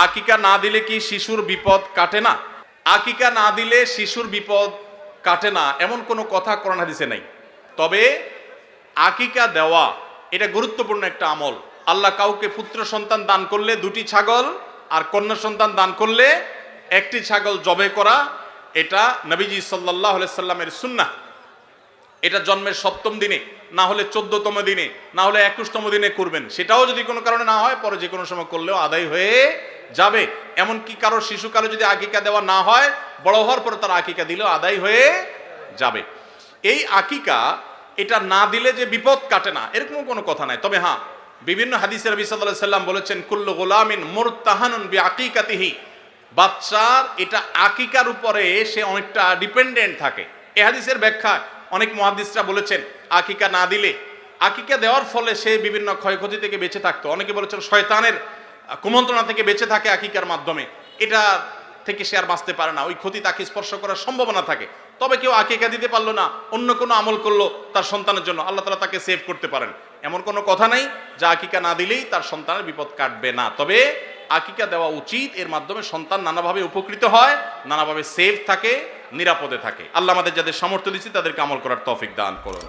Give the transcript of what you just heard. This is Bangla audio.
আকিকা না দিলে কি শিশুর বিপদ কাটে না? আকিকা না দিলে শিশুর বিপদ কাটে না এমন কোনো কথা কোরআন হাদিসে নাই। তবে আকিকা দেওয়া এটা গুরুত্বপূর্ণ একটা আমল। আল্লাহ কাউকে পুত্র সন্তান দান করলে 2টি ছাগল, আর কন্যা সন্তান দান করলে 1টি ছাগল জবে করা, এটা নবীজি সাল্লাল্লাহু আলাইহি সাল্লামের সুন্নাহ। এটা জন্মের 7ম দিনে, না হলে 14তম দিনে, না হলে 21তম দিনে করবেন। সেটাও যদি কোনো কারণে না হয় পরে যে কোনো সময় করলেও আদায় হয়ে যাবে। এমনকি কারো শিশুকালে যদি আকিকা দেওয়া না হয়, বড় হওয়ার পরে তার আকিকা দিলেও আদায় হয়ে যাবে। এই আকিকা এটা না দিলে যে বিপদ কাটে না এরকম কোনো কথা নাই। তবে হ্যাঁ, বিভিন্ন হাদিসে নবী সাল্লাল্লাহু আলাইহি সাল্লাম বলেছেন, কুল্লু গুলামিন মুরতাহানুন বিআকিকাতিহি, বাচ্চার এটা আকিকার উপরে সে অনেকটা ডিপেন্ডেন্ট থাকে। এই হাদিসের ব্যাখ্যা অনেক মুহাদ্দিসরা বলেছেন, আকিকা না দিলে, আকিকা দেওয়ার ফলে সে বিভিন্ন ক্ষয়ক্ষতি থেকে বেঁচে থাকতো। অনেকে বলেছেন শয়তানের কুমন্ত্রণা থেকে বেঁচে থাকে আকিকার মাধ্যমে, এটা থেকে সে আর বাঁচতে পারে না, ওই ক্ষতি তাকে স্পর্শ করার সম্ভাবনা থাকে। তবে কেউ আকিকা দিতে পারলো না, অন্য কোনো আমল করলো তার সন্তানের জন্য, আল্লাহ তাআলা তাকে সেভ করতে পারেন। এমন কোনো কথা নাই যে আকিকা না দিলেই তার সন্তানের বিপদ কাটবে না। তবে আকিকা দেওয়া উচিত, এর মাধ্যমে সন্তান নানাভাবে উপকৃত হয়, নানাভাবে সেভ থাকে, নিরাপদে থাকে। আল্লাহ আমাদের যাদের সামর্থ্য দিচ্ছে তাদেরকে আমল করার তৌফিক দান করুন।